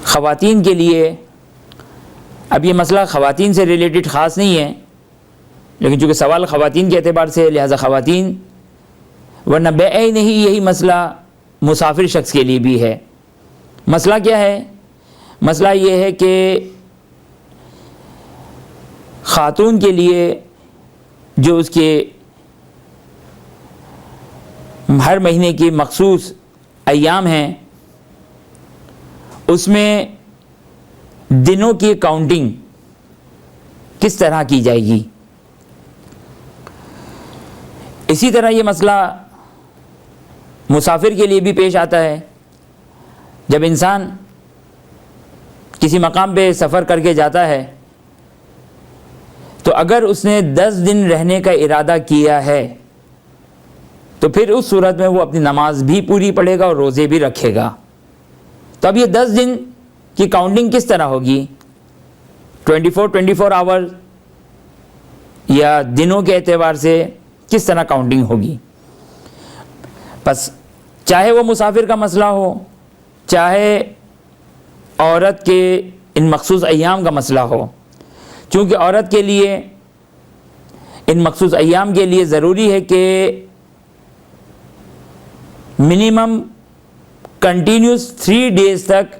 خواتین کے لیے، اب یہ مسئلہ خواتین سے ریلیٹڈ خاص نہیں ہے، لیکن چونکہ سوال خواتین کے اعتبار سے لہذا خواتین، ورنہ بعین ہی یہی مسئلہ مسافر شخص کے لیے بھی ہے۔ مسئلہ کیا ہے؟ مسئلہ یہ ہے کہ خاتون کے لیے جو اس کے ہر مہینے کی مخصوص ایام ہیں، اس میں دنوں کی کاؤنٹنگ کس طرح کی جائے گی۔ اسی طرح یہ مسئلہ مسافر کے لیے بھی پیش آتا ہے۔ جب انسان کسی مقام پہ سفر کر کے جاتا ہے تو اگر اس نے 10 دن رہنے کا ارادہ کیا ہے تو پھر اس صورت میں وہ اپنی نماز بھی پوری پڑھے گا اور روزے بھی رکھے گا۔ تو اب یہ 10 دن کی کاؤنٹنگ کس طرح ہوگی؟ 24 آور یا دنوں کے اعتبار سے کس طرح کاؤنٹنگ ہوگی؟ بس چاہے وہ مسافر کا مسئلہ ہو، چاہے عورت کے ان مخصوص ایام کا مسئلہ ہو، چونکہ عورت کے لیے ان مخصوص ایام کے لیے ضروری ہے کہ منیمم کنٹینیوس 3 ڈیز تک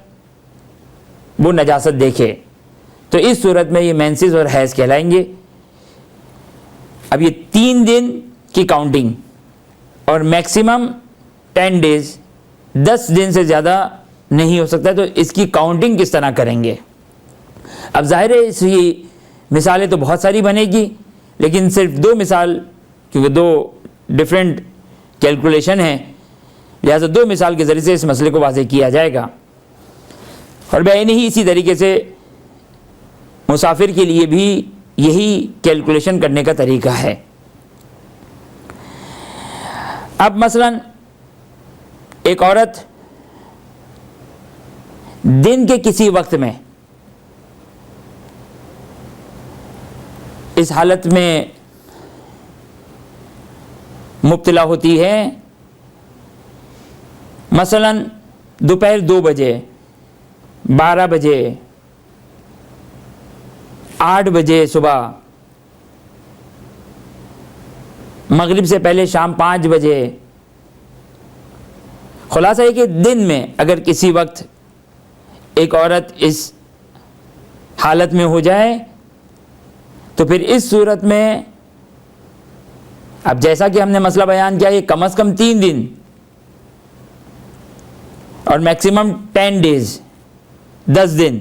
وہ نجاست دیکھے، تو اس صورت میں یہ مینسز اور حیض کہلائیں گے۔ اب یہ 3 دن کی کاؤنٹنگ اور میکسیمم 10 ڈیز، 10 دن سے زیادہ نہیں ہو سکتا، تو اس کی کاؤنٹنگ کس طرح کریں گے؟ اب ظاہر ہے اس کی مثالیں تو بہت ساری بنے گی، لیکن صرف 2 مثال، کیونکہ 2 ڈیفرنٹ کیلکولیشن ہیں، لہذا 2 مثال کے ذریعے سے اس مسئلے کو واضح کیا جائے گا۔ اور بعین ہی اسی طریقے سے مسافر کے لیے بھی یہی کیلکولیشن کرنے کا طریقہ ہے۔ اب مثلا ایک عورت دن کے کسی وقت میں اس حالت میں مبتلا ہوتی ہے، مثلا دوپہر 2 بجے، 12 بجے، 8 بجے صبح، مغرب سے پہلے شام 5 بجے۔ خلاصہ ہے کہ دن میں اگر کسی وقت ایک عورت اس حالت میں ہو جائے تو پھر اس صورت میں، اب جیسا کہ ہم نے مسئلہ بیان کیا، یہ کم از کم 3 دن اور میکسیمم 10 ڈیز، 10 دن،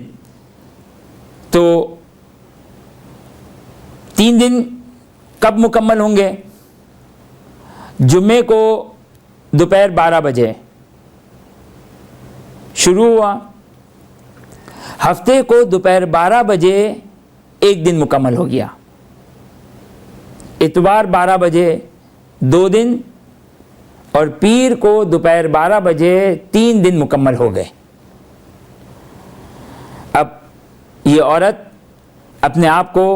تو 3 دن کب مکمل ہوں گے؟ جمعے کو دوپہر 12 بجے شروع ہوا، ہفتے کو دوپہر 12 بجے 1 دن مکمل ہو گیا، اتوار 12 بجے 2 دن، اور پیر کو دوپہر 12 بجے 3 دن مکمل ہو گئے۔ اب یہ عورت اپنے آپ کو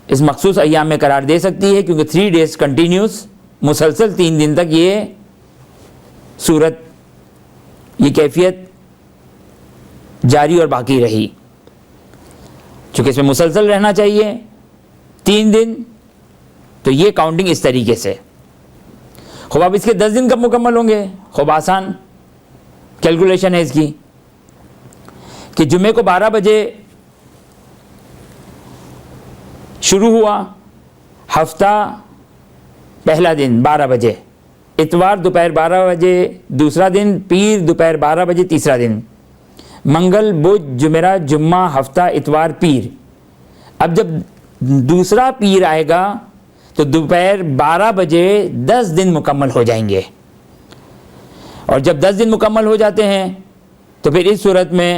اس مخصوص ایام میں قرار دے سکتی ہے، کیونکہ 3 ڈیز کنٹینیوس، مسلسل 3 دن تک یہ صورت، یہ کیفیت جاری اور باقی رہی۔ چونکہ اس میں مسلسل رہنا چاہیے 3 دن، تو یہ کاؤنٹنگ اس طریقے سے۔ خوب اب اس کے 10 دن کب مکمل ہوں گے؟ خوب آسان کیلکولیشن ہے اس کی، کہ جمعے کو 12 بجے شروع ہوا، ہفتہ پہلا دن 12 بجے، اتوار دوپہر 12 بجے دوسرا دن، پیر دوپہر 12 بجے تیسرا دن، منگل بدھ جمعرات جمعہ ہفتہ اتوار پیر۔ اب جب دوسرا پیر آئے گا تو دوپہر 12 بجے 10 دن مکمل ہو جائیں گے، اور جب 10 دن مکمل ہو جاتے ہیں تو پھر اس صورت میں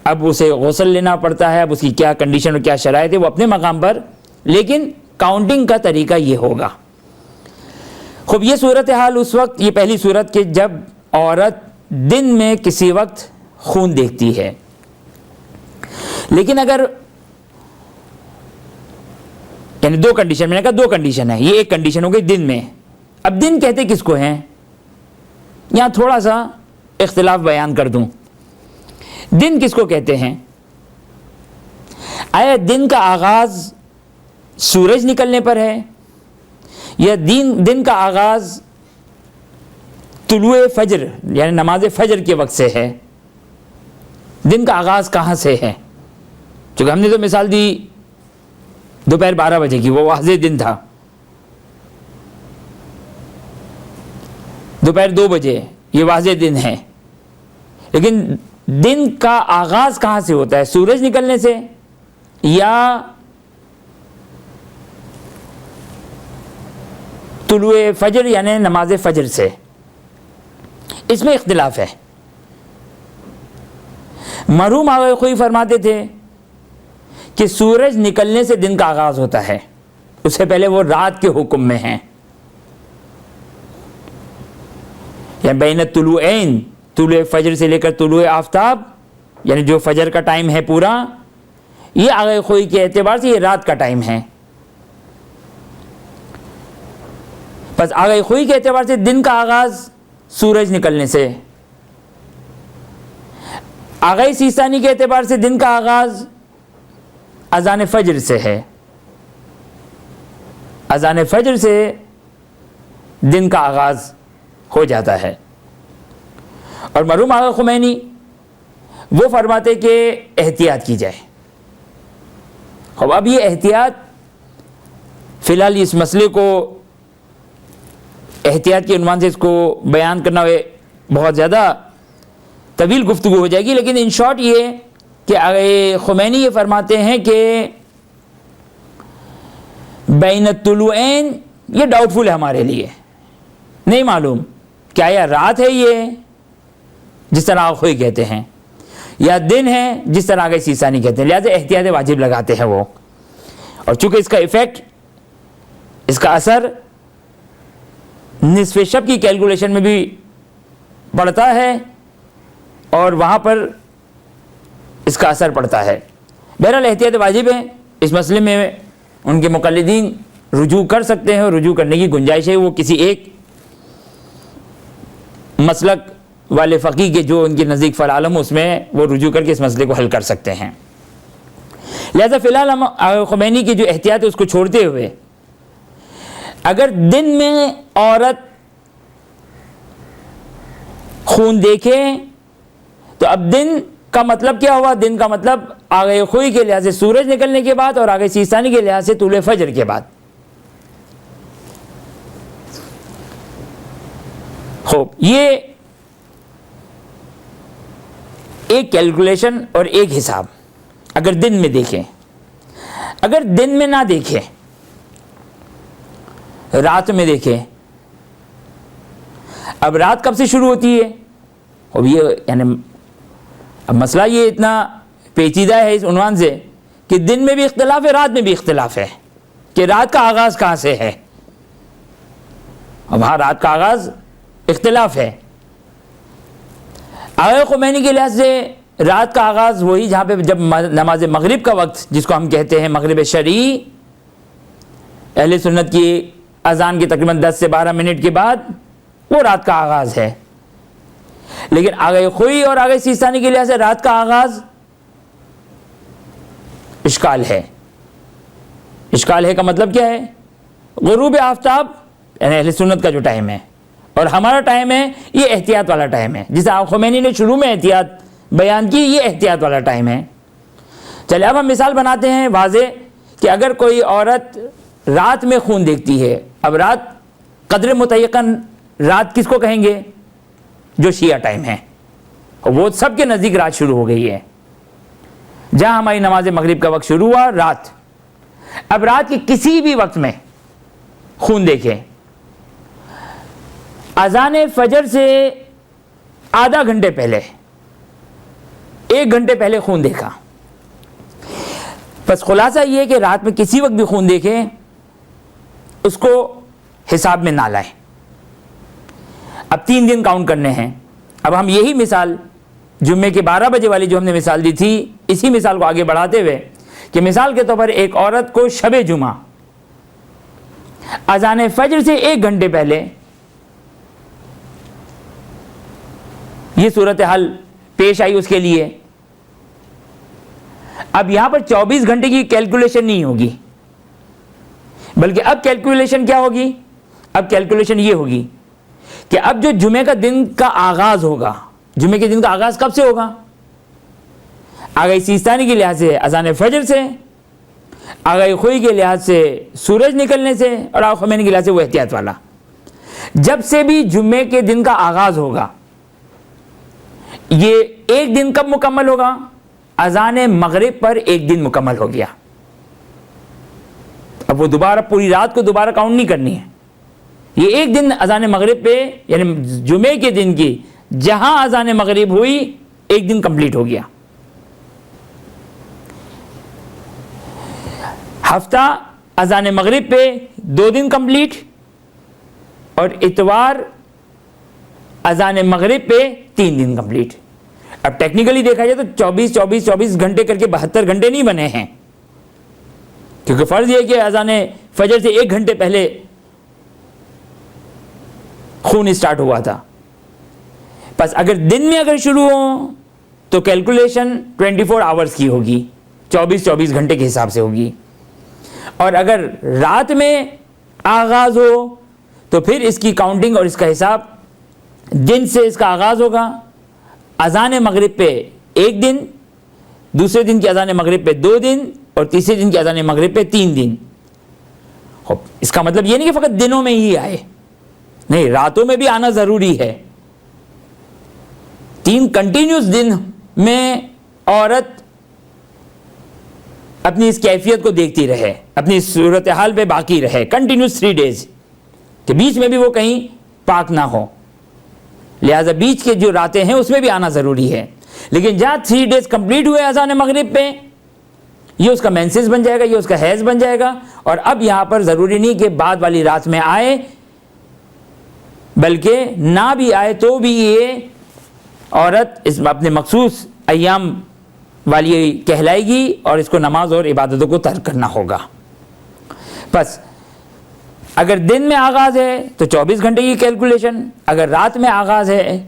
اب اسے غسل لینا پڑتا ہے۔ اب اس کی کیا کنڈیشن اور کیا شرائط ہے وہ اپنے مقام پر، لیکن کاؤنٹنگ کا طریقہ یہ ہوگا۔ خوب یہ صورتحال اس وقت، یہ پہلی صورت کہ جب عورت دن میں کسی وقت خون دیکھتی ہے، لیکن اگر یعنی 2 کنڈیشن، میں نے کہا 2 کنڈیشن ہے، یہ ایک کنڈیشن ہو گئی دن میں۔ اب دن کہتے کس کو ہیں؟ یہاں تھوڑا سا اختلاف بیان کر دوں۔ دن کس کو کہتے ہیں؟ آیا دن کا آغاز سورج نکلنے پر ہے یا دن کا آغاز طلوع فجر یعنی نماز فجر کے وقت سے ہے؟ دن کا آغاز کہاں سے ہے؟ چونکہ ہم نے تو مثال دی دوپہر 12 بجے کی، وہ واضح دن تھا. دوپہر 2 بجے یہ واضح دن ہے، لیکن دن کا آغاز کہاں سے ہوتا ہے؟ سورج نکلنے سے یا طلوع فجر یعنی نماز فجر سے؟ اس میں اختلاف ہے. مرحوم آقا خوئی فرماتے تھے کہ سورج نکلنے سے دن کا آغاز ہوتا ہے، اس سے پہلے وہ رات کے حکم میں ہیں. یا بین الطلوعین، طلوع فجر سے لے کر طلوع آفتاب یعنی جو فجر کا ٹائم ہے پورا، یہ آقا خوئی کے اعتبار سے یہ رات کا ٹائم ہے. بس آقا خوئی کے اعتبار سے دن کا آغاز سورج نکلنے سے، آقا سیستانی کے اعتبار سے دن کا آغاز اذان فجر سے ہے. اذان فجر سے دن کا آغاز ہو جاتا ہے. اور مرحوم آقا خمینی وہ فرماتے کہ احتیاط کی جائے. اب یہ احتیاط فی الحال اس مسئلے کو احتیاط کے عنوان سے اس کو بیان کرنا بہت زیادہ طویل گفتگو ہو جائے گی، لیکن ان شارٹ یہ کہ خمینی یہ فرماتے ہیں کہ بین الطلوعین یہ ڈاؤٹ فل ہے ہمارے لیے، نہیں معلوم کیا یہ رات ہے یہ جس طرح آقا خوئی کہتے ہیں یا دن ہے جس طرح آقا سیستانی کہتے ہیں، لہذا احتیاط واجب لگاتے ہیں وہ. اور چونکہ اس کا ایفیکٹ، اس کا اثر نصف شب کی کیلکولیشن میں بھی پڑتا ہے اور وہاں پر اس کا اثر پڑتا ہے. بہرحال احتیاط واجب ہے. اس مسئلے میں ان کے مقلدین رجوع کر سکتے ہیں اور رجوع کرنے کی گنجائش ہے. وہ کسی ایک مسلک والے فقیہ کے جو ان کے نزدیک فالعالم اس میں وہ رجوع کر کے اس مسئلے کو حل کر سکتے ہیں. لہذا فی الحال ہم خمینی کی جو احتیاط ہے اس کو چھوڑتے ہوئے اگر دن میں عورت خون دیکھے تو اب دن کا مطلب کیا ہوا؟ دن کا مطلب آقا خوئی کے لحاظ سے سورج نکلنے کے بعد اور آقا سیستانی کے لحاظ سے طلوع فجر کے بعد. خوب، یہ ایک کیلکولیشن اور ایک حساب اگر دن میں دیکھیں. اگر دن میں نہ دیکھیں، رات میں دیکھیں. اب رات کب سے شروع ہوتی ہے؟ اب یہ یعنی اب مسئلہ یہ اتنا پیچیدہ ہے اس عنوان سے کہ دن میں بھی اختلاف ہے، رات میں بھی اختلاف ہے کہ رات کا آغاز کہاں سے ہے. اب ہاں رات کا آغاز اختلاف ہے. آقا خمینی کے لحاظ سے رات کا آغاز وہی جہاں پہ جب نماز مغرب کا وقت جس کو ہم کہتے ہیں مغرب شرعی، اہل سنت کی اذان کے تقریباً 10 سے 12 منٹ کے بعد وہ رات کا آغاز ہے. لیکن آقا خوئی اور آقا سیستانی کے لحاظ سے رات کا آغاز اشکال ہے. اشکال ہے کا مطلب کیا ہے؟ غروب آفتاب یعنی اہل سنت کا جو ٹائم ہے اور ہمارا ٹائم ہے یہ احتیاط والا ٹائم ہے. جسے آقا خمینی نے شروع میں احتیاط بیان کی، یہ احتیاط والا ٹائم ہے. چلے اب ہم مثال بناتے ہیں واضح کہ اگر کوئی عورت رات میں خون دیکھتی ہے. اب رات قدر متیقن رات کس کو کہیں گے؟ جو شیعہ ٹائم ہے، وہ سب کے نزدیک رات شروع ہو گئی ہے. جہاں ہماری نماز مغرب کا وقت شروع ہوا رات. اب رات کے کسی بھی وقت میں خون دیکھیں، اذان فجر سے آدھا گھنٹے پہلے، 1 گھنٹے پہلے خون دیکھا، بس خلاصہ یہ ہے کہ رات میں کسی وقت بھی خون دیکھیں اس کو حساب میں نہ لائیں. اب 3 دن کاؤنٹ کرنے ہیں. اب ہم یہی مثال جمعے کے 12 بجے والی جو ہم نے مثال دی تھی، اسی مثال کو آگے بڑھاتے ہوئے کہ مثال کے طور پر ایک عورت کو شب جمعہ اذان فجر سے 1 گھنٹے پہلے یہ صورتحال پیش آئی اس کے لیے اب یہاں پر 24 گھنٹے کی کیلکولیشن نہیں ہوگی، بلکہ اب کیلکولیشن کیا ہوگی؟ اب کیلکولیشن یہ ہوگی کہ اب جو جمعے کا دن کا آغاز ہوگا، جمعے کے دن کا آغاز کب سے ہوگا؟ آگاہی سیستانی کے لحاظ سے اذان فجر سے، آگاہی خوئی کے لحاظ سے سورج نکلنے سے، اور آغاہی خمینی کے لحاظ سے وہ احتیاط والا، جب سے بھی جمعے کے دن کا آغاز ہوگا، یہ ایک دن کب مکمل ہوگا؟ اذان مغرب پر ایک دن مکمل ہو گیا. اب وہ دوبارہ پوری رات کو دوبارہ کاؤنٹ نہیں کرنی ہے، یہ ایک دن اذان مغرب پہ، یعنی جمعے کے دن کی جہاں اذان مغرب ہوئی ایک دن کمپلیٹ ہو گیا. ہفتہ اذان مغرب پہ 2 دن کمپلیٹ، اور اتوار اذان مغرب پہ 3 دن کمپلیٹ. اب ٹیکنیکلی دیکھا جائے تو 24 گھنٹے کر کے 72 گھنٹے نہیں بنے ہیں، کیونکہ فرض یہ کہ اذان فجر سے 1 گھنٹے پہلے خون اسٹارٹ ہوا تھا. بس اگر دن میں اگر شروع ہو تو کیلکولیشن 24 آورز کی ہوگی، 24 گھنٹے کے حساب سے ہوگی. اور اگر رات میں آغاز ہو تو پھر اس کی کاؤنٹنگ اور اس کا حساب دن سے اس کا آغاز ہوگا. اذان مغرب پہ 1 دن، دوسرے دن کی اذان مغرب پہ 2 دن، اور تیسرے دن کی اذان مغرب پہ 3 دن. اس کا مطلب یہ نہیں کہ فقط دنوں میں ہی آئے، نہیں، راتوں میں بھی آنا ضروری ہے. 3 کنٹینیوس دن میں عورت اپنی اس کیفیت کو دیکھتی رہے، اپنی صورتحال پہ باقی رہے، کنٹینیوس 3 ڈیز، کہ بیچ میں بھی وہ کہیں پاک نہ ہو. لہذا بیچ کے جو راتیں ہیں اس میں بھی آنا ضروری ہے. لیکن جہاں 3 ڈیز کمپلیٹ ہوئے اذان مغرب پہ، یہ اس کا مینسز بن جائے گا، یہ اس کا حیض بن جائے گا. اور اب یہاں پر ضروری نہیں کہ بعد والی رات میں آئے، بلکہ نہ بھی آئے تو بھی یہ عورت اس اپنے مخصوص ایام والی کہلائے گی، اور اس کو نماز اور عبادتوں کو ترک کرنا ہوگا. بس اگر دن میں آغاز ہے تو 24 گھنٹے کی کیلکولیشن، اگر رات میں آغاز ہے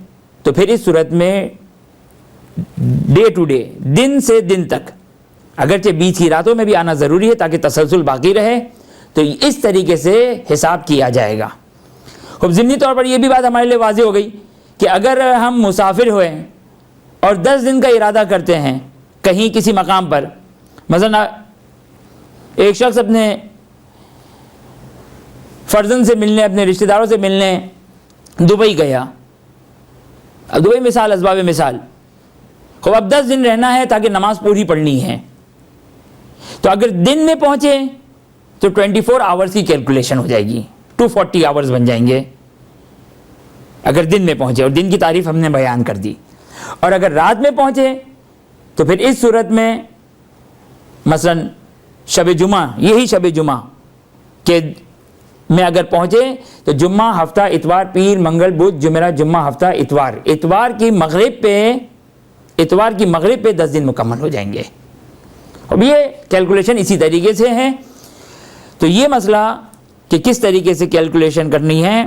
تو پھر اس صورت میں ڈے ٹو ڈے، دن سے دن تک، اگرچہ بیچ کی راتوں میں بھی آنا ضروری ہے تاکہ تسلسل باقی رہے، تو اس طریقے سے حساب کیا جائے گا. خب ضمنی طور پر یہ بھی بات ہمارے لیے واضح ہو گئی کہ اگر ہم مسافر ہوئے اور 10 دن کا ارادہ کرتے ہیں کہیں کسی مقام پر، مثلا ایک شخص اپنے فرزند سے ملنے، اپنے رشتہ داروں سے ملنے دبئی گیا. اب دبئی مثال، اسباب مثال، خب اب 10 دن رہنا ہے تاکہ نماز پوری پڑھنی ہے. تو اگر دن میں پہنچے تو 24 آورز کی کیلکولیشن ہو جائے گی، 240 آورز بن جائیں گے اگر دن میں پہنچے، اور دن کی تعریف ہم نے بیان کر دی. اور اگر رات میں پہنچے تو پھر اس صورت میں مثلا شب جمعہ، یہی شب جمعہ کہ میں اگر پہنچے تو جمعہ، ہفتہ، اتوار، پیر، منگل، بدھ، جمعرات، جمعہ، ہفتہ، اتوار، اتوار کی مغرب پہ 10 دن مکمل ہو جائیں گے. اب یہ کیلکولیشن اسی طریقے سے ہے. تو یہ مسئلہ کہ کس طریقے سے کیلکولیشن کرنی ہے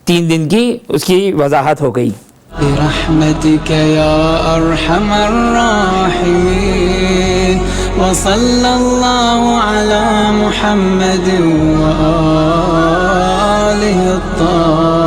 3 دن کی، اس کی وضاحت ہو گئی. برحمتك يا أرحم الراحمين وصلى الله على محمد وآله الطاهرين.